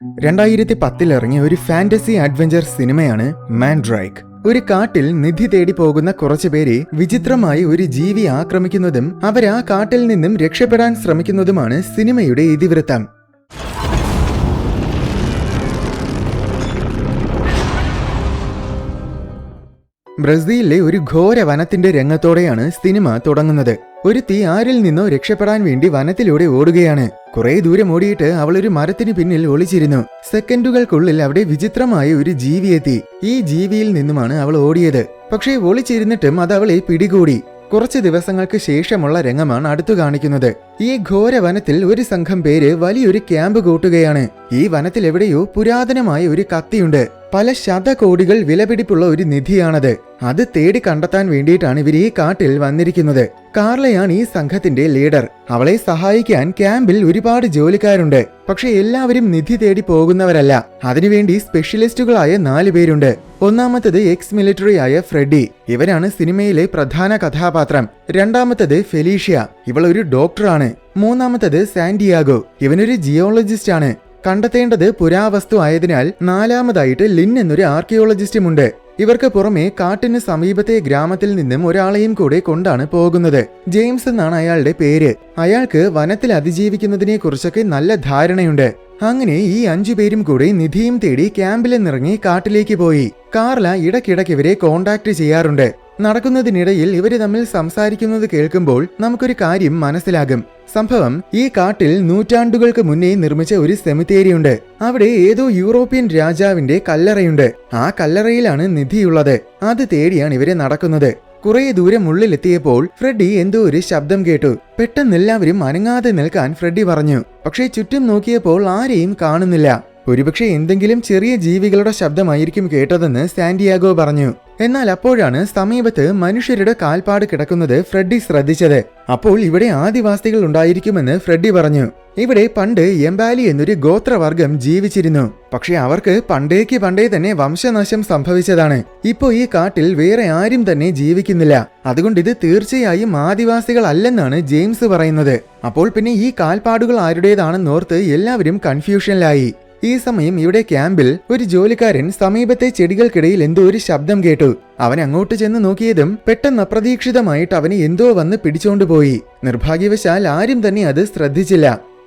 2010 ഇറങ്ങിയ ഒരു fantasy adventure സിനിമയാണ് മാൻഡ്രൈക്ക്. ഒരു കാട്ടിൽ നിധി തേടി പോകുന്ന കുറച്ചുപേരെ വിചിത്രമായി ഒരു ജീവി ആക്രമിക്കുന്നതും അവരാ കാട്ടിൽ നിന്നും രക്ഷപ്പെടാൻ ശ്രമിക്കുന്നതുമാണ് സിനിമയുടെ ഇതിവൃത്തം. ബ്രസീലിലെ ഒരു ഘോര വനത്തിന്റെ രംഗത്തോടെയാണ് സിനിമ തുടങ്ങുന്നത്. ഒരു തീ ആരിൽ നിന്നോ രക്ഷപ്പെടാൻ വേണ്ടി വനത്തിലൂടെ ഓടുകയാണ്. കുറെ ദൂരം ഓടിയിട്ട് അവൾ ഒരു മരത്തിന് പിന്നിൽ ഒളിച്ചിരുന്നു. സെക്കൻഡുകൾക്കുള്ളിൽ അവിടെ വിചിത്രമായ ഒരു ജീവി എത്തി. ഈ ജീവിയിൽ നിന്നുമാണ് അവൾ ഓടിയത്. പക്ഷേ ഒളിച്ചിരുന്നിട്ടും അത് അവളെ പിടികൂടി. കുറച്ച് ദിവസങ്ങൾക്ക് ശേഷമുള്ള രംഗമാണ് അടുത്തു കാണിക്കുന്നത്. ഈ ഘോര വനത്തിൽ ഒരു സംഘം പേര് വലിയൊരു ക്യാമ്പ് കൂട്ടുകയാണ്. ഈ വനത്തിൽ എവിടെയോ പുരാതനമായ ഒരു കത്തിയുണ്ട്. പല ശതകോടികൾ വിലപിടിപ്പുള്ള ഒരു നിധിയാണത്. അത് തേടി കണ്ടെത്താൻ വേണ്ടിയിട്ടാണ് ഇവർ ഈ കാട്ടിൽ വന്നിരിക്കുന്നത്. കാർലയാണ് ഈ സംഘത്തിന്റെ ലീഡർ. അവളെ സഹായിക്കാൻ ക്യാമ്പിൽ ഒരുപാട് ജോലിക്കാരുണ്ട്. പക്ഷെ എല്ലാവരും നിധി തേടി പോകുന്നവരല്ല. അതിനുവേണ്ടി സ്പെഷ്യലിസ്റ്റുകളായ 4 പേരുണ്ട്. ഒന്നാമത്തത് എക്സ് മിലിറ്ററി ആയ ഫ്രെഡി. ഇവരാണ് സിനിമയിലെ പ്രധാന കഥാപാത്രം. രണ്ടാമത്തത് ഫെലീഷ്യ. ഇവൾ ഒരു ഡോക്ടറാണ്. മൂന്നാമത്തത് സാന്റിയാഗോ. ഇവനൊരു ജിയോളജിസ്റ്റ് ആണ്. കണ്ടെത്തേണ്ടത് പുരാവസ്തു ആയതിനാൽ നാലാമതായിട്ട് ലിൻ എന്നൊരു ആർക്കിയോളജിസ്റ്റുമുണ്ട്. ഇവർക്ക് പുറമെ കാട്ടിന് സമീപത്തെ ഗ്രാമത്തിൽ നിന്നും ഒരാളെയും കൂടെ കൊണ്ടാണ് പോകുന്നത്. ജെയിംസ് എന്നാണ് അയാളുടെ പേര്. അയാൾക്ക് വനത്തിൽ അതിജീവിക്കുന്നതിനെ കുറിച്ചൊക്കെ നല്ല ധാരണയുണ്ട്. അങ്ങനെ ഈ 5 പേരും കൂടെ നിധിയും തേടി ക്യാമ്പിൽ നിന്നിറങ്ങി കാട്ടിലേക്ക് പോയി. കാർല ഇടയ്ക്കിടയ്ക്ക് ഇവരെ കോണ്ടാക്ട് ചെയ്യാറുണ്ട്. നടക്കുന്നതിനിടയിൽ ഇവര് തമ്മിൽ സംസാരിക്കുന്നത് കേൾക്കുമ്പോൾ നമുക്കൊരു കാര്യം മനസ്സിലാകും. സംഭവം ഈ കാട്ടിൽ നൂറ്റാണ്ടുകൾക്ക് മുന്നേ നിർമ്മിച്ച ഒരു സെമിത്തേരിയുണ്ട്. അവിടെ ഏതോ യൂറോപ്യൻ രാജാവിന്റെ കല്ലറയുണ്ട്. ആ കല്ലറയിലാണ് നിധിയുള്ളത്. അത് തേടിയാണ് ഇവരെ നടക്കുന്നത്. കുറെ ദൂരം ഉള്ളിലെത്തിയപ്പോൾ ഫ്രെഡി എന്തോ ഒരു ശബ്ദം കേട്ടു. പെട്ടെന്ന് എല്ലാവരും അനങ്ങാതെ നിൽക്കാൻ ഫ്രെഡി പറഞ്ഞു. പക്ഷേ ചുറ്റും നോക്കിയപ്പോൾ ആരെയും കാണുന്നില്ല. ഒരുപക്ഷെ എന്തെങ്കിലും ചെറിയ ജീവികളുടെ ശബ്ദമായിരിക്കും കേട്ടതെന്ന് സാന്റിയാഗോ പറഞ്ഞു. എന്നാൽ അപ്പോഴാണ് സമീപത്ത് മനുഷ്യരുടെ കാൽപ്പാട് കിടക്കുന്നത് ഫ്രെഡി ശ്രദ്ധിച്ചത്. അപ്പോൾ ഇവിടെ ആദിവാസികൾ ഉണ്ടായിരിക്കുമെന്ന് ഫ്രെഡി പറഞ്ഞു. ഇവിടെ പണ്ട് എംബാലി എന്നൊരു ഗോത്രവർഗം ജീവിച്ചിരുന്നു. പക്ഷെ അവർക്ക് പണ്ടേ തന്നെ വംശനാശം സംഭവിച്ചതാണ്. ഇപ്പോ ഈ കാട്ടിൽ വേറെ ആരും തന്നെ ജീവിക്കുന്നില്ല. അതുകൊണ്ട് ഇത് തീർച്ചയായും ആദിവാസികൾ അല്ലെന്നാണ് ജെയിംസ് പറയുന്നത്. അപ്പോൾ പിന്നെ ഈ കാൽപ്പാടുകൾ ആരുടേതാണെന്നോർത്ത് എല്ലാവരും കൺഫ്യൂഷനിലായി. ഈ സമയം ഇവിടെ ക്യാമ്പിൽ ഒരു ജോലിക്കാരൻ സമീപത്തെ ചെടികൾക്കിടയിൽ എന്തോ ഒരു ശബ്ദം കേട്ടു. അവൻ അങ്ങോട്ട് ചെന്ന് നോക്കിയതും പെട്ടെന്ന് അപ്രതീക്ഷിതമായിട്ട് അവന് എന്തോ വന്ന് പിടിച്ചോണ്ടുപോയി. നിർഭാഗ്യവശാൽ ആരും തന്നെ അത് ശ്രദ്ധിച്ചില്ല.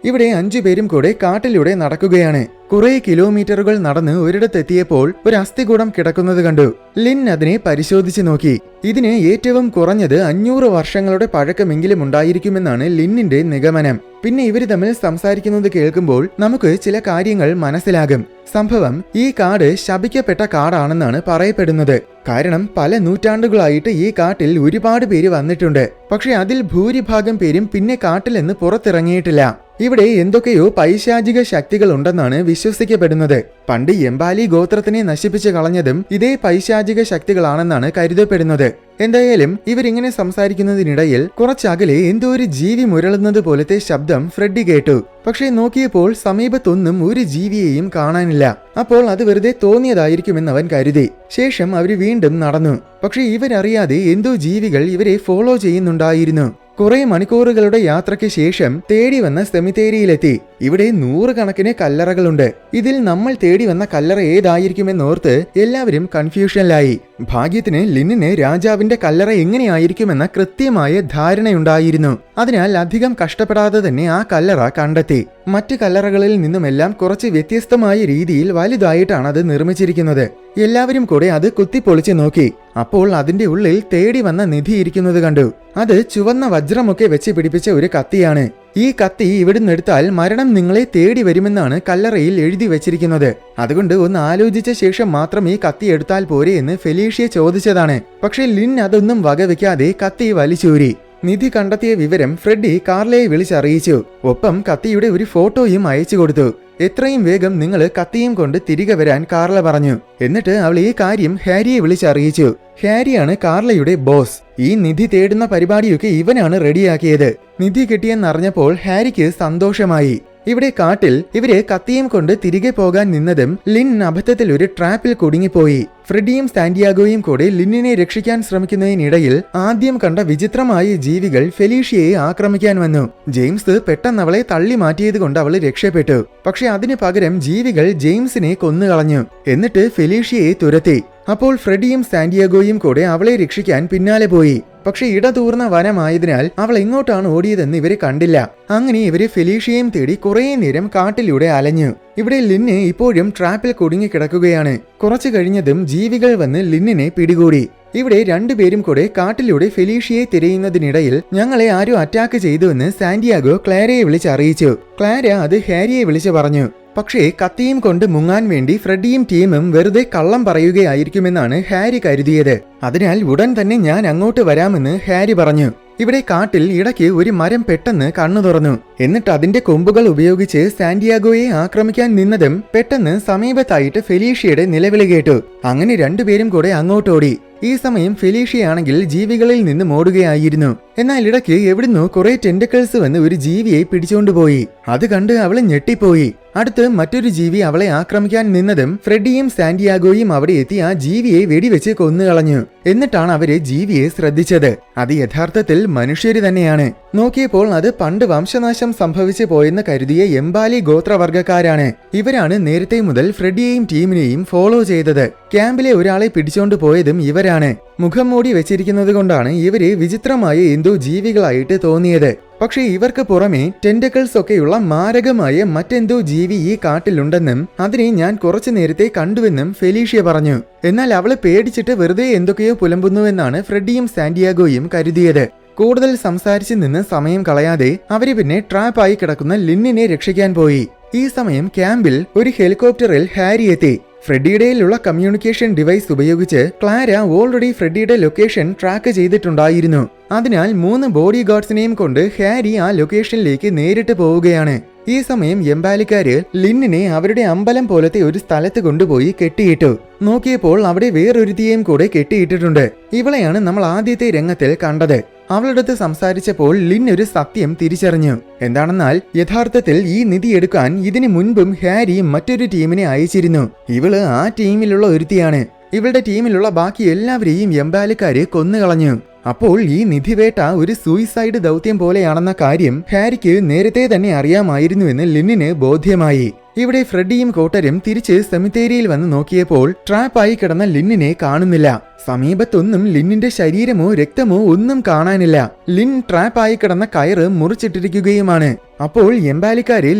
ഇവിടെ 5 പേരും കൂടെ കാട്ടിലൂടെ നടക്കുകയാണ്. കുറെ കിലോമീറ്ററുകൾ നടന്ന് ഒരിടത്തെത്തിയപ്പോൾ ഒരു അസ്ഥികൂടം കിടക്കുന്നത് കണ്ടു. ലിൻ അതിനെ പരിശോധിച്ചു നോക്കി. ഇതിന് ഏറ്റവും കുറഞ്ഞത് 500 വർഷങ്ങളുടെ പഴക്കമെങ്കിലും ഉണ്ടായിരിക്കുമെന്നാണ് ലിന്നിന്റെ നിഗമനം. പിന്നെ ഇവര് തമ്മിൽ സംസാരിക്കുന്നത് കേൾക്കുമ്പോൾ നമുക്ക് ചില കാര്യങ്ങൾ മനസ്സിലാകും. സംഭവം ഈ കാട് ശപിക്കപ്പെട്ട കാടാണെന്നാണ് പറയപ്പെടുന്നത്. കാരണം പല നൂറ്റാണ്ടുകളായിട്ട് ഈ കാട്ടിൽ ഒരുപാട് പേര് വന്നിട്ടുണ്ട്. പക്ഷെ അതിൽ ഭൂരിഭാഗം പേരും പിന്നെ കാട്ടിൽ നിന്ന് പുറത്തിറങ്ങിയിട്ടില്ല. ഇവിടെ എന്തൊക്കെയോ പൈശാചിക ശക്തികൾ ഉണ്ടെന്നാണ് വിശ്വസിക്കപ്പെടുന്നത്. പണ്ട് എംബാലി ഗോത്രത്തിനെ നശിപ്പിച്ചു കളഞ്ഞതും ഇതേ പൈശാചിക ശക്തികളാണെന്നാണ് കരുതപ്പെടുന്നത്. എന്തായാലും ഇവരിങ്ങനെ സംസാരിക്കുന്നതിനിടയിൽ കുറച്ചകലെ എന്തോ ഒരു ജീവി മുരളുന്നത് പോലത്തെ ശബ്ദം ഫ്രെഡി കേട്ടു. പക്ഷേ നോക്കിയപ്പോൾ സമീപത്തൊന്നും ഒരു ജീവിയെയും കാണാനില്ല. അപ്പോൾ അത് വെറുതെ തോന്നിയതായിരിക്കുമെന്ന് അവൻ കരുതി. ശേഷം അവര് വീണ്ടും നടന്നു. പക്ഷെ ഇവരറിയാതെ എന്തോ ജീവികൾ ഇവരെ ഫോളോ ചെയ്യുന്നുണ്ടായിരുന്നു. കുറെ മണിക്കൂറുകളുടെ യാത്രയ്ക്ക് ശേഷം തേടി വന്ന സെമിത്തേരിയിലെത്തി. ഇവിടെ 100 കണക്കിന് കല്ലറകളുണ്ട്. ഇതിൽ നമ്മൾ തേടി വന്ന കല്ലറ ഏതായിരിക്കുമെന്നോർത്ത് എല്ലാവരും കൺഫ്യൂഷനിലായി. ഭാഗ്യത്തിന് ലിന്നിന് രാജാവിന്റെ കല്ലറ എങ്ങനെയായിരിക്കുമെന്ന കൃത്യമായ ധാരണയുണ്ടായിരുന്നു. അതിനാൽ അധികം കഷ്ടപ്പെടാതെ തന്നെ ആ കല്ലറ കണ്ടെത്തി. മറ്റ് കല്ലറകളിൽ നിന്നുമെല്ലാം കുറച്ച് വ്യത്യസ്തമായ രീതിയിൽ വലുതായിട്ടാണ് അത് നിർമ്മിച്ചിരിക്കുന്നത്. എല്ലാവരും കൂടെ അത് കുത്തിപ്പൊളിച്ച് നോക്കി. അപ്പോൾ അതിന്റെ ഉള്ളിൽ തേടി വന്ന നിധി ഇരിക്കുന്നത് കണ്ടു. അത് ചുവന്ന വജ്രമൊക്കെ വെച്ച് പിടിപ്പിച്ച ഒരു കത്തിയാണ്. ഈ കത്തി ഇവിടുന്ന് എടുത്താൽ മരണം നിങ്ങളെ തേടി വരുമെന്നാണ് കല്ലറയിൽ എഴുതി വെച്ചിരിക്കുന്നത്. അതുകൊണ്ട് ഒന്ന് ആലോചിച്ച ശേഷം മാത്രം ഈ കത്തി എടുത്താൽ പോരെ എന്ന് ഫെലീഷ്യ ചോദിച്ചതാണ്. പക്ഷെ ലിൻ അതൊന്നും വകവെക്കാതെ കത്തി വലിച്ചൂരി. നിധി കണ്ടെത്തിയ വിവരം ഫ്രെഡി കാർലയെ വിളിച്ചറിയിച്ചു. ഒപ്പം കത്തിയുടെ ഒരു ഫോട്ടോയും അയച്ചു കൊടുത്തു. എത്രയും വേഗം നിങ്ങൾ കത്തിയും കൊണ്ട് തിരികെ വരാൻ കാർല പറഞ്ഞു. എന്നിട്ട് അവൾ ഈ കാര്യം ഹാരിയെ വിളിച്ചറിയിച്ചു. ഹാരിയാണ് കാർലയുടെ ബോസ്. ഈ നിധി തേടുന്ന പരിപാടിയൊക്കെ ഇവനാണ് റെഡിയാക്കിയത്. നിധി കിട്ടിയെന്നറിഞ്ഞപ്പോൾ ഹാരിക്ക് സന്തോഷമായി. ഇവിടെ കാട്ടിൽ ഇവരെ കത്തിയും കൊണ്ട് തിരികെ പോകാൻ നിന്നതും ലിൻ അബദ്ധത്തിൽ ഒരു ട്രാപ്പിൽ കുടുങ്ങിപ്പോയി. ഫ്രെഡിയും സാന്റിയാഗോയും കൂടെ ലിന്നിനെ രക്ഷിക്കാൻ ശ്രമിക്കുന്നതിനിടയിൽ ആദ്യം കണ്ട വിചിത്രമായ ജീവികൾ ഫെലീഷ്യയെ ആക്രമിക്കാൻ വന്നു. ജെയിംസ് പെട്ടെന്ന് അവളെ തള്ളി മാറ്റിയത് കൊണ്ട് അവൾ രക്ഷപ്പെട്ടു. പക്ഷെ അതിനു പകരം ജീവികൾ ജെയിംസിനെ കൊന്നുകളഞ്ഞു. എന്നിട്ട് ഫെലീഷ്യയെ തുരത്തി. അപ്പോൾ ഫ്രെഡിയും സാന്റിയാഗോയും കൂടെ അവളെ രക്ഷിക്കാൻ പിന്നാലെ പോയി. പക്ഷെ ഇടതൂർന്ന വനമായതിനാൽ അവൾ എങ്ങോട്ടാണ് ഓടിയതെന്ന് ഇവരെ കണ്ടില്ല. അങ്ങനെ ഇവര് ഫെലീഷ്യയും തേടി കുറേ നേരം കാട്ടിലൂടെ അലഞ്ഞു. ഇവിടെ ലിന്ന് ഇപ്പോഴും ട്രാപ്പിൽ കുടുങ്ങിക്കിടക്കുകയാണ്. കുറച്ചു കഴിഞ്ഞതും ജീവികൾ വന്ന് ലിന്നിനെ പിടികൂടി. ഇവിടെ രണ്ടുപേരും കൂടെ കാട്ടിലൂടെ ഫെലീഷ്യയെ തിരയുന്നതിനിടയിൽ ഞങ്ങളെ ആരോ അറ്റാക്ക് ചെയ്തുവെന്ന് സാന്റിയാഗോ ക്ലാരയെ വിളിച്ചറിയിച്ചു. ക്ലാര അത് ഹാരിയെ വിളിച്ചു പറഞ്ഞു. പക്ഷേ കത്തിയും കൊണ്ട് മുങ്ങാൻ വേണ്ടി ഫ്രെഡിയും ടീമും വെറുതെ കള്ളം പറയുകയായിരിക്കുമെന്നാണ് ഹാരി കരുതിയത്. അതിനാൽ ഉടൻ തന്നെ ഞാൻ അങ്ങോട്ട് വരാമെന്ന് ഹാരി പറഞ്ഞു. ഇവിടെ കാട്ടിൽ ഇടയ്ക്ക് ഒരു മരം പെട്ടെന്ന് കണ്ണു തുറന്നു. എന്നിട്ട് അതിന്റെ കൊമ്പുകൾ ഉപയോഗിച്ച് സാന്റിയാഗോയെ ആക്രമിക്കാൻ നിന്നതും പെട്ടെന്ന് സമീപത്തായിട്ട് ഫെലീഷ്യയുടെ നിലവിളി കേട്ടു. അങ്ങനെ രണ്ടുപേരും കൂടെ അങ്ങോട്ടോടി. ഈ സമയം ഫെലീഷ്യയാണെങ്കിൽ ജീവികളിൽ നിന്ന് ഓടുകയായിരുന്നു. എന്നാൽ ഇടയ്ക്ക് എവിടുന്നോ കുറെ ടെന്റക്കിൾസ് വന്ന് ഒരു ജീവിയെ പിടിച്ചുകൊണ്ടുപോയി. അത് കണ്ട് അവള് ഞെട്ടിപ്പോയി. അടുത്ത് മറ്റൊരു ജീവി അവളെ ആക്രമിക്കാൻ നിന്നതും ഫ്രെഡിയും സാന്റിയാഗോയും അവിടെ എത്തി ആ ജീവിയെ വെടിവെച്ച് കൊന്നുകളഞ്ഞു. എന്നിട്ടാണ് അവര് ജീവിയെ ശ്രദ്ധിച്ചത്. അത് യഥാർത്ഥത്തിൽ മനുഷ്യര് തന്നെയാണ്. നോക്കിയപ്പോൾ അത് പണ്ട് വംശനാശം സംഭവിച്ചു പോയെന്ന് കരുതിയ എംബാലി ഗോത്രവർഗക്കാരാണ്. ഇവരാണ് നേരത്തെ മുതൽ ഫ്രെഡിയെയും ടീമിനെയും ഫോളോ ചെയ്തത്. ക്യാമ്പിലെ ഒരാളെ പിടിച്ചോണ്ട് പോയതും ഇവരാണ്. മുഖം മൂടി വെച്ചിരിക്കുന്നത് കൊണ്ടാണ് ഇവര് വിചിത്രമായ എന്തോ ജീവികളായിട്ട് തോന്നിയത്. പക്ഷേ ഇവർക്ക് പുറമെ ടെന്റക്കിൾസ് ഒക്കെയുള്ള മാരകമായ മറ്റെന്തോ ജീവി ഈ കാട്ടിലുണ്ടെന്നും അതിനെ ഞാൻ കുറച്ചു നേരത്തെ കണ്ടുവെന്നും ഫെലീഷ്യ പറഞ്ഞു. എന്നാൽ അവള് പേടിച്ചിട്ട് വെറുതെ എന്തൊക്കെയോ പുലമ്പുന്നുവെന്നാണ് ഫ്രെഡിയും സാന്റിയാഗോയും കരുതിയത്. കൂടുതൽ സംസാരിച്ചു നിന്ന് സമയം കളയാതെ അവര് പിന്നെ ട്രാപ്പായി കിടക്കുന്ന ലിന്നിനെ രക്ഷിക്കാൻ പോയി. ഈ സമയം ക്യാമ്പിൽ ഒരു ഹെലികോപ്റ്ററിൽ ഹാരി എത്തി. ഫ്രെഡിയുടെയിലുള്ള കമ്മ്യൂണിക്കേഷൻ ഡിവൈസ് ഉപയോഗിച്ച് ക്ലാര ഓൾറെഡി ഫ്രെഡിയുടെ ലൊക്കേഷൻ ട്രാക്ക് ചെയ്തിട്ടുണ്ടായിരുന്നു. അതിനാൽ 3 ബോഡി ഗാർഡ്സിനെയും കൊണ്ട് ഹാരി ആ ലൊക്കേഷനിലേക്ക് നേരിട്ട് പോവുകയാണ്. ഈ സമയം എംബാലിക്കാര് ലിന്നിനെ അവരുടെ അമ്പലം പോലത്തെ ഒരു സ്ഥലത്ത് കൊണ്ടുപോയി കെട്ടിയിട്ടു. നോക്കിയപ്പോൾ അവിടെ വേറൊരുത്തിയെയും കൂടെ കെട്ടിയിട്ടിട്ടുണ്ട്. ഇവളെയാണ് നമ്മൾ ആദ്യത്തെ രംഗത്തിൽ കണ്ടത്. അവളടുത്ത് സംസാരിച്ചപ്പോൾ ലിൻ ഒരു സത്യം തിരിച്ചറിഞ്ഞു. എന്താണെന്നാൽ യഥാർത്ഥത്തിൽ ഈ നിധി എടുക്കാൻ ഇതിനു മുൻപും ഹാരി മറ്റൊരു ടീമിനെ അയച്ചിരുന്നു. ഇവള് ആ ടീമിലുള്ള ഒരുത്തിയാണ്. ഇവളുടെ ടീമിലുള്ള ബാക്കി എല്ലാവരെയും എംബാലിക്കാര് കൊന്നുകളഞ്ഞു. അപ്പോൾ ഈ നിധിവേട്ട ഒരു സൂയിസൈഡ് ദൗത്യം പോലെയാണെന്ന കാര്യം ഹാരിക്ക് നേരത്തെ തന്നെ അറിയാമായിരുന്നുവെന്ന് ലിന്നിന് ബോധ്യമായി. ഇവിടെ ഫ്രെഡിയും കോട്ടരും തിരിച്ച് സെമിത്തേരിയിൽ വന്ന് നോക്കിയപ്പോൾ ട്രാപ്പായി കിടന്ന ലിന്നിനെ കാണുന്നില്ല. സമീപത്തൊന്നും ലിന്നിന്റെ ശരീരമോ രക്തമോ ഒന്നും കാണാനില്ല. ലിൻ ട്രാപ്പായി കിടന്ന കയറ് മുറിച്ചിട്ടിരിക്കുകയുമാണ്. അപ്പോൾ എംബാലിക്കാര്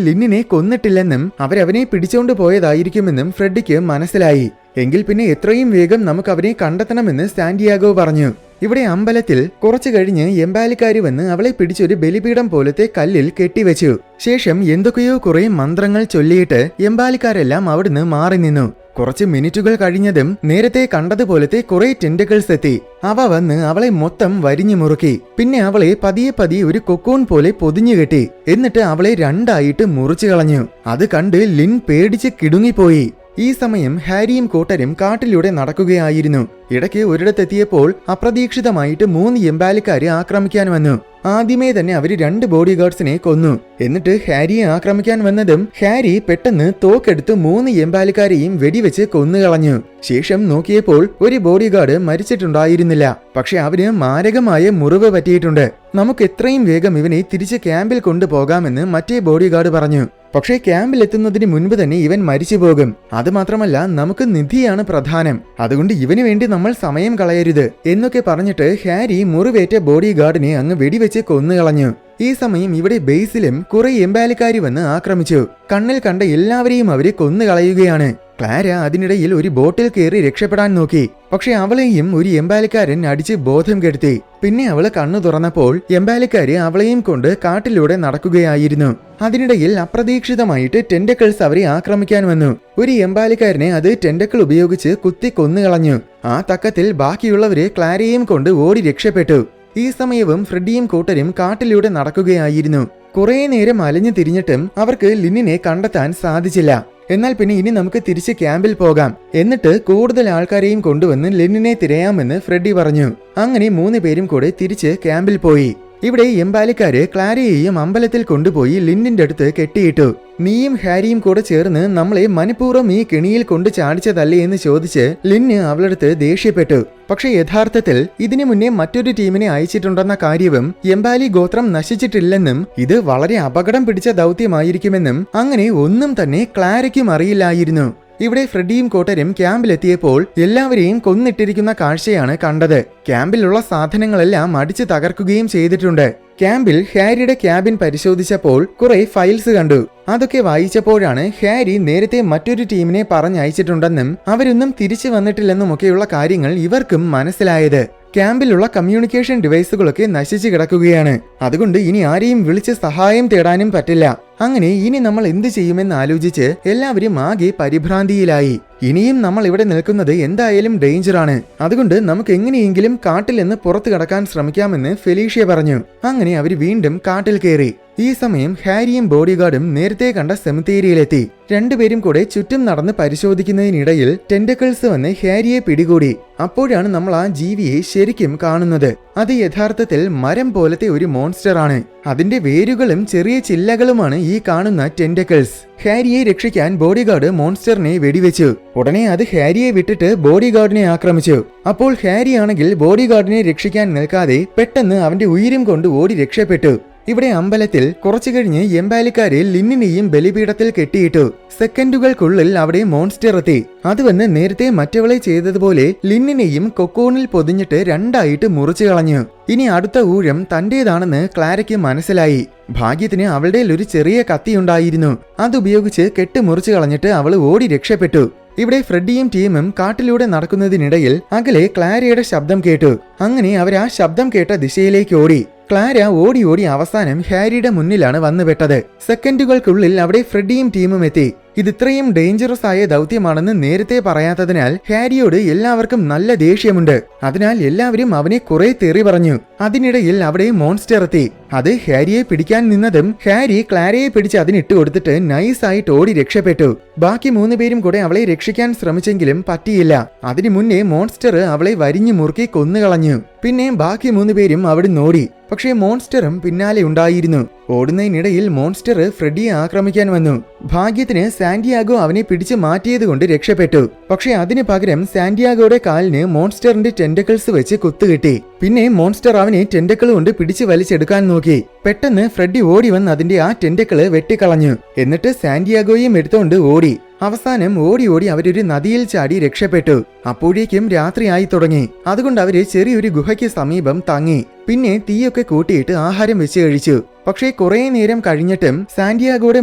ലിന്നിനെ കൊന്നിട്ടില്ലെന്നും അവരവനെ പിടിച്ചോണ്ട് പോയതായിരിക്കുമെന്നും ഫ്രെഡിക്ക് മനസ്സിലായി. എങ്കിൽ പിന്നെ എത്രയും വേഗം നമുക്ക് അവനെ കണ്ടെത്തണമെന്ന് സാന്റിയാഗോ പറഞ്ഞു. ഇവിടെ അമ്പലത്തിൽ കുറച്ചു കഴിഞ്ഞ് എംബാലിക്കാര് വന്ന് അവളെ പിടിച്ചൊരു ബലിപീഠം പോലത്തെ കല്ലിൽ കെട്ടിവെച്ചു. ശേഷം എന്തൊക്കെയോ കുറെ മന്ത്രങ്ങൾ ചൊല്ലിയിട്ട് എംബാലിക്കാരെല്ലാം അവിടുന്ന് മാറി നിന്നു. കുറച്ച് മിനിറ്റുകൾ കഴിഞ്ഞതും നേരത്തെ കണ്ടതുപോലത്തെ കുറെ ടെന്റക്കിൾസ് എത്തി. അവ വന്ന് അവളെ മൊത്തം വരിഞ്ഞു മുറുക്കി. പിന്നെ അവളെ പതിയെ പതിയെ ഒരു കൊക്കോൺ പോലെ പൊതിഞ്ഞു കെട്ടി. എന്നിട്ട് അവളെ രണ്ടായിട്ട് മുറിച്ചു കളഞ്ഞു. അത് കണ്ട് ലിൻ പേടിച്ച് കിടുങ്ങിപ്പോയി. ഈ സമയം ഹാരിയും കോട്ടരും കാട്ടിലൂടെ നടക്കുകയായിരുന്നു. ഇടയ്ക്ക് ഒരിടത്തെത്തിയപ്പോൾ അപ്രതീക്ഷിതമായിട്ട് 3 എംബാലിക്കാര് ആക്രമിക്കാൻ വന്നു. ആദ്യമേ തന്നെ അവര് 2 ബോഡി ഗാർഡ്സിനെ കൊന്നു. എന്നിട്ട് ഹാരിയെ ആക്രമിക്കാൻ വന്നതും ഹാരി പെട്ടെന്ന് തോക്കെടുത്ത് 3 എംബാലിക്കാരെയും വെടിവെച്ച് കൊന്നുകളഞ്ഞു. ശേഷം നോക്കിയപ്പോൾ ഒരു ബോഡി ഗാർഡ് മരിച്ചിട്ടുണ്ടായിരുന്നില്ല. പക്ഷെ അവന് മാരകമായ മുറിവ് പറ്റിയിട്ടുണ്ട്. നമുക്ക് എത്രയും വേഗം ഇവനെ തിരിച്ച് ക്യാമ്പിൽ കൊണ്ടുപോകാമെന്ന് മറ്റേ ബോഡി ഗാർഡ് പറഞ്ഞു. പക്ഷേ ക്യാമ്പിൽ എത്തുന്നതിന് മുൻപ് തന്നെ ഇവൻ മരിച്ചു പോകും. അതുമാത്രമല്ല നമുക്ക് നിധിയാണ് പ്രധാനം. അതുകൊണ്ട് ഇവന് വേണ്ടി നമ്മൾ സമയം കളയരുത് എന്നൊക്കെ പറഞ്ഞിട്ട് ഹാരി മുറിവേറ്റ ബോഡി ഗാർഡിനെ അങ്ങ് വെടിവെച്ച് കൊന്നുകളഞ്ഞു. ഈ സമയം ഇവിടെ ബേസിലും കുറെ എംബാലിക്കാര് വന്ന് ആക്രമിച്ചു. കണ്ണിൽ കണ്ട എല്ലാവരെയും അവര് കൊന്നുകളയുകയാണ്. ക്ലാര അതിനിടയിൽ ഒരു ബോട്ടിൽ കയറി രക്ഷപ്പെടാൻ നോക്കി. പക്ഷെ അവളെയും ഒരു എംബാലിക്കാരൻ അടിച്ച് ബോധം കെടുത്തി. പിന്നെ അവള് കണ്ണു തുറന്നപ്പോൾ എംബാലിക്കാര് അവളെയും കൊണ്ട് കാട്ടിലൂടെ നടക്കുകയായിരുന്നു. അതിനിടയിൽ അപ്രതീക്ഷിതമായിട്ട് ടെന്റക്കിൾസ് അവരെ ആക്രമിക്കാൻ വന്നു. ഒരു എംബാലിക്കാരനെ അത് ടെന്റക്കിൾ ഉപയോഗിച്ച് കുത്തി കൊന്നുകളഞ്ഞു. ആ തക്കത്തിൽ ബാക്കിയുള്ളവര് ക്ലാരയും കൊണ്ട് ഓടി രക്ഷപ്പെട്ടു. ഈ സമയവും ഫ്രെഡിയും കൂട്ടരും കാട്ടിലൂടെ നടക്കുകയായിരുന്നു. കുറെ നേരം അലഞ്ഞു തിരിഞ്ഞിട്ടും അവർക്ക് ലിന്നിനെ കണ്ടെത്താൻ സാധിച്ചില്ല. എന്നാൽ പിന്നെ ഇനി നമുക്ക് തിരിച്ച് ക്യാമ്പിൽ പോകാം. എന്നിട്ട് കൂടുതൽ ആൾക്കാരെയും കൊണ്ടുവന്ന് ലിന്നിനെ തിരയാമെന്ന് ഫ്രെഡി പറഞ്ഞു. അങ്ങനെ 3 പേരും കൂടെ തിരിച്ച് ക്യാമ്പിൽ പോയി. ഇവിടെ എംബാലിക്കാര് ക്ലാരയെയും അമ്പലത്തിൽ കൊണ്ടുപോയി ലിന്നിന്റെ അടുത്ത് കെട്ടിയിട്ടു. നീയും ഹാരിയും കൂടെ ചേർന്ന് നമ്മളെ മനഃപൂർവ്വം ഈ കെണിയിൽ കൊണ്ട് ചാടിച്ചതല്ലേ എന്ന് ചോദിച്ച് ലിന്ന് അവളടുത്ത് ദേഷ്യപ്പെട്ടു. പക്ഷെ യഥാർത്ഥത്തിൽ ഇതിനു മുന്നേ മറ്റൊരു ടീമിനെ അയച്ചിട്ടുണ്ടെന്ന കാര്യവും എംബാലി ഗോത്രം നശിച്ചിട്ടില്ലെന്നും ഇത് വളരെ അപകടം പിടിച്ച ദൗത്യമായിരിക്കുമെന്നും അങ്ങനെ ഒന്നും തന്നെ ക്ലാരയ്ക്കും അറിയില്ലായിരുന്നു. ഇവിടെ ഫ്രെഡിയും കൂട്ടരും ക്യാമ്പിലെത്തിയപ്പോൾ എല്ലാവരെയും കൊന്നിട്ടിരിക്കുന്ന കാഴ്ചയാണ് കണ്ടത്. ക്യാമ്പിലുള്ള സാധനങ്ങളെല്ലാം അടിച്ചു തകർക്കുകയും ചെയ്തിട്ടുണ്ട്. ക്യാമ്പിൽ ഹാരിയുടെ ക്യാബിൻ പരിശോധിച്ചപ്പോൾ കുറെ ഫയൽസ് കണ്ടു. അതൊക്കെ വായിച്ചപ്പോഴാണ് ഹാരി നേരത്തെ മറ്റൊരു ടീമിനെ പറഞ്ഞയച്ചിട്ടുണ്ടെന്നും അവരൊന്നും തിരിച്ചു വന്നിട്ടില്ലെന്നുമൊക്കെയുള്ള കാര്യങ്ങൾ ഇവർക്കും മനസ്സിലായത്. ക്യാമ്പിലുള്ള കമ്മ്യൂണിക്കേഷൻ ഡിവൈസുകളൊക്കെ നശിച്ചു കിടക്കുകയാണ്. അതുകൊണ്ട് ഇനി ആരെയും വിളിച്ച് സഹായം തേടാനും പറ്റില്ല. അങ്ങനെ ഇനി നമ്മൾ എന്ത് ചെയ്യുമെന്ന് ആലോചിച്ച് എല്ലാവരും ആകെ പരിഭ്രാന്തിയിലായി. ഇനിയും നമ്മൾ ഇവിടെ നിൽക്കുന്നത് എന്തായാലും ഡേഞ്ചറാണ്. അതുകൊണ്ട് നമുക്ക് എങ്ങനെയെങ്കിലും കാട്ടിൽ നിന്ന് പുറത്തു കടക്കാൻ ശ്രമിക്കാമെന്ന് ഫെലീഷ്യ പറഞ്ഞു. അങ്ങനെ അവർ വീണ്ടും കാട്ടിൽ കയറി. ഈ സമയം ഹാരിയും ബോഡിഗാർഡും നേരത്തെ കണ്ട സെമിത്തേരിയിലെത്തി. രണ്ടുപേരും കൂടെ ചുറ്റും നടന്ന് പരിശോധിക്കുന്നതിനിടയിൽ ടെന്റക്കിൾസ് വന്ന് ഹാരിയെ പിടികൂടി. അപ്പോഴാണ് നമ്മൾ ആ ജീവിയെ ശരിക്കും കാണുന്നത്. അത് യഥാർത്ഥത്തിൽ മരം പോലത്തെ ഒരു മോൺസ്റ്റർ ആണ്. അതിന്റെ വേരുകളും ചെറിയ ചില്ലകളുമാണ് ഈ കാണുന്ന ടെന്റക്കിൾസ്. ഹാരിയെ രക്ഷിക്കാൻ ബോഡിഗാർഡ് മോൺസ്റ്ററിനെ വെടിവെച്ചു. ഉടനെ അത് ഹാരിയെ വിട്ടിട്ട് ബോഡിഗാർഡിനെ ആക്രമിച്ചു. അപ്പോൾ ഹാരി ആണെങ്കിൽ ബോഡിഗാർഡിനെ രക്ഷിക്കാൻ നിൽക്കാതെ പെട്ടെന്ന് അവന്റെ ഉയിരും കൊണ്ട് ഓടി രക്ഷപ്പെട്ടു. ഇവിടെ അമ്പലത്തിൽ കുറച്ചു കഴിഞ്ഞ് എംബാലിക്കാരെ ലിന്നിനെയും ബലിപീഠത്തിൽ കെട്ടിയിട്ടു. സെക്കൻഡുകൾക്കുള്ളിൽ അവിടെ മോൺസ്റ്റർ എത്തി. അത് വന്ന് നേരത്തെ മറ്റവളെ ചെയ്തതുപോലെ ലിന്നിനെയും കൊക്കോണിൽ പൊതിഞ്ഞിട്ട് രണ്ടായിട്ട് മുറിച്ചു കളഞ്ഞു. ഇനി അടുത്ത ഊഴം തന്റേതാണെന്ന് ക്ലാരയ്ക്ക് മനസ്സിലായി. ഭാഗ്യത്തിന് അവളുടെ ഒരു ചെറിയ കത്തിയുണ്ടായിരുന്നു. അതുപയോഗിച്ച് കെട്ട് മുറിച്ചു കളഞ്ഞിട്ട് അവൾ ഓടി രക്ഷപ്പെട്ടു. ഇവിടെ ഫ്രെഡിയും ടീമും കാട്ടിലൂടെ നടക്കുന്നതിനിടയിൽ അകലെ ക്ലാരയുടെ ശബ്ദം കേട്ടു. അങ്ങനെ അവർ ആ ശബ്ദം കേട്ട ദിശയിലേക്ക് ഓടി. ക്ലാര ഓടി ഓടി അവസാനം ഹാരിയുടെ മുന്നിലാണ് വന്നുപെട്ടത്. സെക്കൻഡുകൾക്കുള്ളിൽ അവിടെ ഫ്രെഡിയും ടീമും എത്തി. ഇതിത്രയും ഡേഞ്ചറസ് ആയ ദൗത്യമാണെന്ന് നേരത്തെ പറയാത്തതിനാൽ ഹാരിയോട് എല്ലാവർക്കും നല്ല ദേഷ്യമുണ്ട്. അതിനാൽ എല്ലാവരും അവനെ കുറെ തെറി പറഞ്ഞു. അതിനിടയിൽ അവിടെ മോൺസ്റ്റർ എത്തി. അത് ഹാരിയെ പിടിക്കാൻ നിന്നതും ഹാരി ക്ലാരയെ പിടിച്ച് അതിനിട്ട് കൊടുത്തിട്ട് നൈസായിട്ട് ഓടി രക്ഷപ്പെട്ടു. ബാക്കി 3 പേരും കൂടെ അവളെ രക്ഷിക്കാൻ ശ്രമിച്ചെങ്കിലും പറ്റിയില്ല. അതിനു മുന്നേ മോൺസ്റ്റർ അവളെ വരിഞ്ഞു മുറുക്കി കൊന്നുകളഞ്ഞു. പിന്നെ ബാക്കി 3 പേരും അവിടുന്ന് ഓടി. പക്ഷേ മോൺസ്റ്ററും പിന്നാലെ ഉണ്ടായിരുന്നു. ഓടുന്നതിനിടയിൽ മോൺസ്റ്റർ ഫ്രെഡിയെ ആക്രമിക്കാൻ വന്നു. ഭാഗ്യത്തിന് സാന്റിയാഗോ അവനെ പിടിച്ചു മാറ്റിയതുകൊണ്ട് രക്ഷപ്പെട്ടു. പക്ഷെ അതിന് പകരം സാന്റിയാഗോയുടെ കാലിന് മോൺസ്റ്ററിന്റെ ടെന്റക്കിൾസ് വെച്ച് കുത്തുകിട്ടി. പിന്നെ മോൺസ്റ്റർ അവനെ ടെന്റക്കിൾ കൊണ്ട് പിടിച്ചു വലിച്ചെടുക്കാൻ നോക്കി. പെട്ടെന്ന് ഫ്രെഡി ഓടി വന്ന് അതിന്റെ ആ ടെന്റക്കിള് വെട്ടിക്കളഞ്ഞു. എന്നിട്ട് സാന്റിയാഗോയും എടുത്തോണ്ട് ഓടി. അവസാനം ഓടി ഓടി അവരൊരു നദിയിൽ ചാടി രക്ഷപ്പെട്ടു. അപ്പോഴേക്കും രാത്രിയായി തുടങ്ങി. അതുകൊണ്ട് അവര് ചെറിയൊരു ഗുഹയ്ക്ക് സമീപം തങ്ങി. പിന്നെ തീയൊക്കെ കൂട്ടിയിട്ട് ആഹാരം വെച്ച് കഴിച്ചു. പക്ഷേ കുറെ നേരം കഴിഞ്ഞിട്ടും സാന്റിയാഗോയുടെ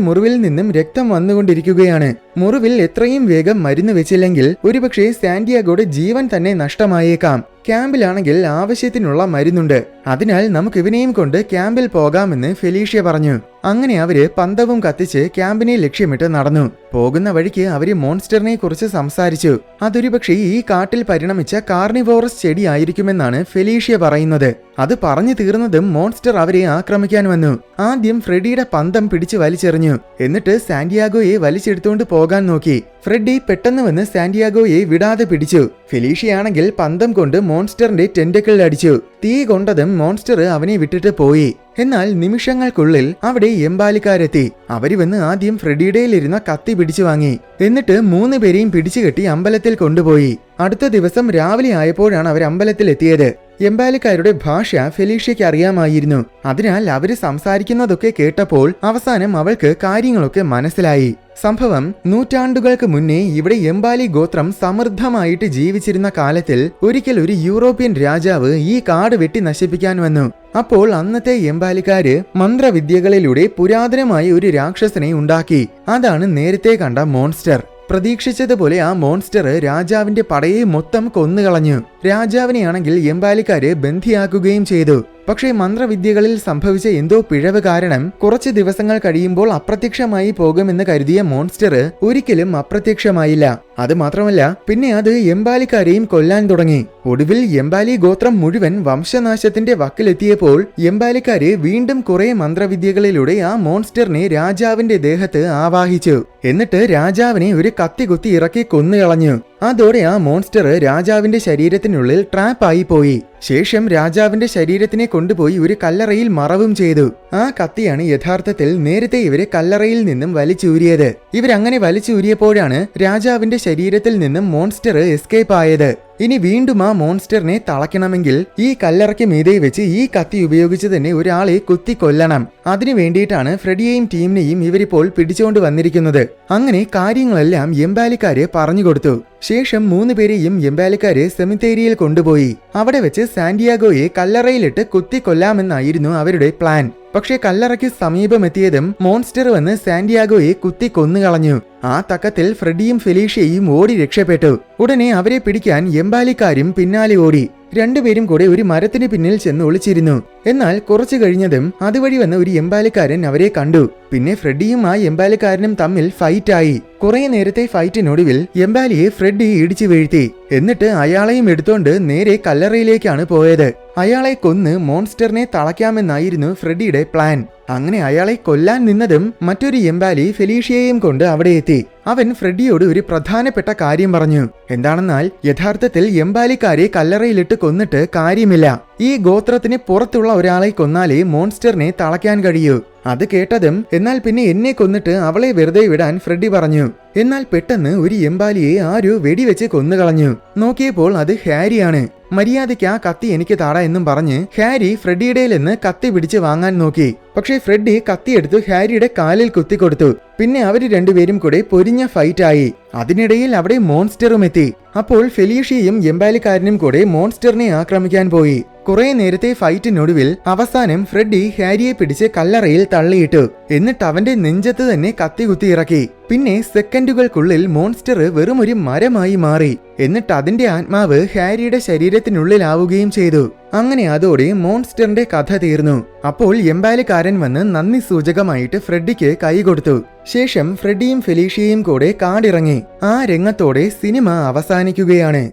മുറിവിൽ നിന്നും രക്തം വന്നുകൊണ്ടിരിക്കുകയാണ്. മുറിവിൽ എത്രയും വേഗം മരുന്ന് വെച്ചില്ലെങ്കിൽ ഒരുപക്ഷെ സാന്റിയാഗോയുടെ ജീവൻ തന്നെ നഷ്ടമായേക്കാം. ക്യാമ്പിലാണെങ്കിൽ ആവശ്യത്തിനുള്ള മരുന്നുണ്ട്. അതിനാൽ നമുക്ക് ഇവനെയും കൊണ്ട് ക്യാമ്പിൽ പോകാമെന്ന് ഫെലീഷ്യ പറഞ്ഞു. അങ്ങനെ അവര് പന്തവും കത്തിച്ച് ക്യാമ്പിനെ ലക്ഷ്യമിട്ട് നടന്നു. പോകുന്ന വഴിക്ക് അവര് മോൺസ്റ്ററിനെ കുറിച്ച് സംസാരിച്ചു. അതൊരുപക്ഷെ ഈ കാട്ടിൽ പരിണമിച്ച കാർണിവോറസ് ചെടി ആയിരിക്കുമെന്നാണ് ഫെലീഷ്യ പറയുന്നത്. അത് പറഞ്ഞു തീർന്നതും മോൺസ്റ്റർ അവരെ ആക്രമിക്കാൻ വന്നു. ആദ്യം ഫ്രെഡിയുടെ പന്തം പിടിച്ച് വലിച്ചെറിഞ്ഞു. എന്നിട്ട് സാന്റിയാഗോയെ വലിച്ചെടുത്തുകൊണ്ട് പോകാൻ നോക്കി. ഫ്രെഡി പെട്ടെന്ന് വന്ന് സാന്റിയാഗോയെ വിടാതെ പിടിച്ചു. ഫെലീഷ്യയാണെങ്കിൽ പന്തം കൊണ്ട് മോൺസ്റ്ററിന്റെ ടെന്റക്കിൾ അടിച്ചു. തീ കൊണ്ടതും മോൺസ്റ്റർ അവനെ വിട്ടിട്ട് പോയി. എന്നാൽ നിമിഷങ്ങൾക്കുള്ളിൽ അവിടെ എംബാലിക്കാരെത്തി. അവര് വന്ന് ആദ്യം ഫ്രെഡിയുടെയിലിരുന്ന കത്തി പിടിച്ചു വാങ്ങി. എന്നിട്ട് 3 പേരെയും പിടിച്ചുകെട്ടി അമ്പലത്തിൽ കൊണ്ടുപോയി. അടുത്ത ദിവസം രാവിലെ ആയപ്പോഴാണ് അവർ അമ്പലത്തിലെത്തിയത്. എംബാലിക്കാരുടെ ഭാഷ ഫെലീഷ്യയ്ക്ക് അറിയാമായിരുന്നു. അതിനാൽ അവര് സംസാരിക്കുന്നതൊക്കെ കേട്ടപ്പോൾ അവസാനം അവൾക്ക് കാര്യങ്ങളൊക്കെ മനസ്സിലായി. സംഭവം നൂറ്റാണ്ടുകൾക്ക് മുന്നേ ഇവിടെ എംബാലി ഗോത്രം സമൃദ്ധമായിട്ട് ജീവിച്ചിരുന്ന കാലത്തിൽ ഒരിക്കൽ ഒരു യൂറോപ്യൻ രാജാവ് ഈ കാട് വെട്ടി നശിപ്പിക്കാൻ വന്നു. അപ്പോൾ അന്നത്തെ എംബാലിക്കാര് മന്ത്രവിദ്യകളിലൂടെ പുരാതനമായ ഒരു രാക്ഷസനെ ഉണ്ടാക്കി. അതാണ് നേരത്തെ കണ്ട മോൺസ്റ്റർ. പ്രതീക്ഷിച്ചതുപോലെ ആ മോൺസ്റ്റർ രാജാവിന്റെ പടയെ മൊത്തം കൊന്നുകളഞ്ഞു. രാജാവിനെയാണെങ്കിൽ എംബാലിക്കാര് ബന്ധിയാക്കുകയും ചെയ്തു. പക്ഷേ മന്ത്രവിദ്യകളിൽ സംഭവിച്ച എന്തോ പിഴവ് കാരണം കുറച്ച് ദിവസങ്ങൾ കഴിയുമ്പോൾ അപ്രത്യക്ഷമായി പോകുമെന്ന് കരുതിയ മോൺസ്റ്റർ ഒരിക്കലും അപ്രത്യക്ഷമായില്ല. അത് മാത്രമല്ല, പിന്നെ അത് എംബാലിക്കാരെയും കൊല്ലാൻ തുടങ്ങി. ഒടുവിൽ എംബാലി ഗോത്രം മുഴുവൻ വംശനാശത്തിന്റെ വക്കിലെത്തിയപ്പോൾ എംബാലിക്കാര് വീണ്ടും കുറെ മന്ത്രവിദ്യകളിലൂടെ ആ മോൺസ്റ്ററിനെ രാജാവിന്റെ ദേഹത്ത് ആവാഹിച്ചു. എന്നിട്ട് രാജാവിനെ ഒരു കത്തി കുത്തി ഇറക്കി കൊന്നുകളഞ്ഞു. അതോടെ ആ മോൺസ്റ്റർ രാജാവിന്റെ ശരീരത്തിനുള്ളിൽ ട്രാപ്പായി പോയി. ശേഷം രാജാവിന്റെ ശരീരത്തിനെ കൊണ്ടുപോയി ഒരു കല്ലറയിൽ മറവും ചെയ്തു. ആ കത്തിയാണ് യഥാർത്ഥത്തിൽ നേരത്തെ ഇവരെ കല്ലറയിൽ നിന്നും വലിച്ചൂരിയത്. ഇവരങ്ങനെ വലിച്ചൂരിയപ്പോഴാണ് രാജാവിന്റെ ശരീരത്തിൽ നിന്നും മോൺസ്റ്റർ എസ്കേപ്പ് ആയത്. ഇനി വീണ്ടും ആ മോൺസ്റ്ററിനെ തളയ്ക്കണമെങ്കിൽ ഈ കല്ലറയ്ക്ക് മീതെ വെച്ച് ഈ കത്തി ഉപയോഗിച്ച് തന്നെ ഒരാളെ കുത്തി കൊല്ലണം. അതിനു വേണ്ടിയിട്ടാണ് ഫ്രെഡിയെയും ടീമിനെയും ഇവരിപ്പോൾ പിടിച്ചുകൊണ്ട് വന്നിരിക്കുന്നത്. അങ്ങനെ കാര്യങ്ങളെല്ലാം എംബാലിക്കാര് പറഞ്ഞുകൊടുത്തു. ശേഷം 3 പേരെയും എംബാലിക്കാര് സെമിത്തേരിയിൽ കൊണ്ടുപോയി. അവിടെ വെച്ച് സാന്റിയാഗോയെ കല്ലറയിലിട്ട് കുത്തി കൊല്ലാമെന്നായിരുന്നു അവരുടെ പ്ലാൻ. പക്ഷേ കല്ലറയ്ക്ക് സമീപമെത്തിയതും മോൺസ്റ്റർ വന്ന് സാന്റിയാഗോയെ കുത്തി കൊന്നുകളഞ്ഞു. ആ തക്കത്തിൽ ഫ്രെഡിയും ഫെലീഷ്യയും ഓടി രക്ഷപ്പെട്ടു. ഉടനെ അവരെ പിടിക്കാൻ എംബാലിക്കാരും പിന്നാലെ ഓടി. രണ്ടുപേരും കൂടെ ഒരു മരത്തിന് പിന്നിൽ ചെന്ന് ഒളിച്ചിരുന്നു. എന്നാൽ കുറച്ചു കഴിഞ്ഞതും അതുവഴി വന്ന ഒരു എംബാലിക്കാരൻ അവരെ കണ്ടു. പിന്നെ ഫ്രെഡിയും ആ എംബാലിക്കാരനും തമ്മിൽ ഫൈറ്റായി. കുറെ നേരത്തെ ഫൈറ്റിനൊടുവിൽ എംബാലിയെ ഫ്രെഡി ഇടിച്ചു വീഴ്ത്തി. എന്നിട്ട് അയാളെയും എടുത്തോണ്ട് നേരെ കല്ലറയിലേക്കാണ് പോയത്. അയാളെ കൊന്ന് മോൺസ്റ്ററിനെ തളയ്ക്കാമെന്നായിരുന്നു ഫ്രെഡിയുടെ പ്ലാൻ. അങ്ങനെ അയാളെ കൊല്ലാൻ നിന്നതും മറ്റൊരു എംബാലി ഫെലീഷ്യയെയും കൊണ്ട് അവിടെ എത്തി. അവൻ ഫ്രെഡിയോട് ഒരു പ്രധാനപ്പെട്ട കാര്യം പറഞ്ഞു. എന്താണെന്നാൽ യഥാർത്ഥത്തിൽ എംബാലിക്കാരെ കല്ലറയിലിട്ട് കൊന്നിട്ട് കാര്യമില്ല. ഈ ഗോത്രത്തിന് പുറത്തുള്ള ഒരാളെ കൊന്നാലേ മോൺസ്റ്ററിനെ തളയ്ക്കാൻ കഴിയൂ. അത് കേട്ടതും എന്നാൽ പിന്നെ എന്നെ കൊന്നിട്ട് അവളെ വെറുതെ വിടാൻ ഫ്രെഡി പറഞ്ഞു. എന്നാൽ പെട്ടെന്ന് ഒരു എംബാലിയെ ആരോ വെടിവെച്ച് കൊന്നുകളഞ്ഞു. നോക്കിയപ്പോൾ അത് ഹാരിയാണ്. മര്യാദയ്ക്ക് ആ കത്തി എനിക്ക് താടാ എന്നും പറഞ്ഞ് ഹാരി ഫ്രെഡിയുടെയിൽ നിന്ന് കത്തി പിടിച്ച് വാങ്ങാൻ നോക്കി. പക്ഷേ ഫ്രെഡി കത്തിയെടുത്ത് ഹാരിയുടെ കാലിൽ കുത്തിക്കൊടുത്തു. പിന്നെ അവര് രണ്ടുപേരും കൂടെ പൊരിഞ്ഞ ഫൈറ്റായി. അതിനിടയിൽ അവിടെ മോൺസ്റ്ററും എത്തി. അപ്പോൾ ഫെലീഷ്യയും എംബാലിക്കാരനും കൂടെ മോൺസ്റ്ററിനെ ആക്രമിക്കാൻ പോയി. കുറെ നേരത്തെ ഫൈറ്റിനൊടുവിൽ അവസാനം ഫ്രെഡി ഹാരിയെ പിടിച്ച് കല്ലറയിൽ തള്ളിയിട്ടു. എന്നിട്ട് അവന്റെ നെഞ്ചത്ത് തന്നെ കത്തി കുത്തി ഇറക്കി. പിന്നെ സെക്കൻഡുകൾക്കുള്ളിൽ മോൺസ്റ്റർ വെറും ഒരു മരമായി മാറി. എന്നിട്ട് അതിന്റെ ആത്മാവ് ഹാരിയുടെ ശരീരത്തിനുള്ളിലാവുകയും ചെയ്തു. അങ്ങനെ അതോടെ മോൺസ്റ്ററിന്റെ കഥ തീർന്നു. അപ്പോൾ എംബാലിക്കാരൻ വന്ന് നന്ദി സൂചകമായിട്ട് ഫ്രെഡിക്ക് കൈ കൊടുത്തു. ശേഷം ഫ്രെഡിയും ഫെലീഷ്യയും കൂടെ കാടിറങ്ങി. ആ രംഗത്തോടെ സിനിമ അവസാനിക്കുകയാണ്.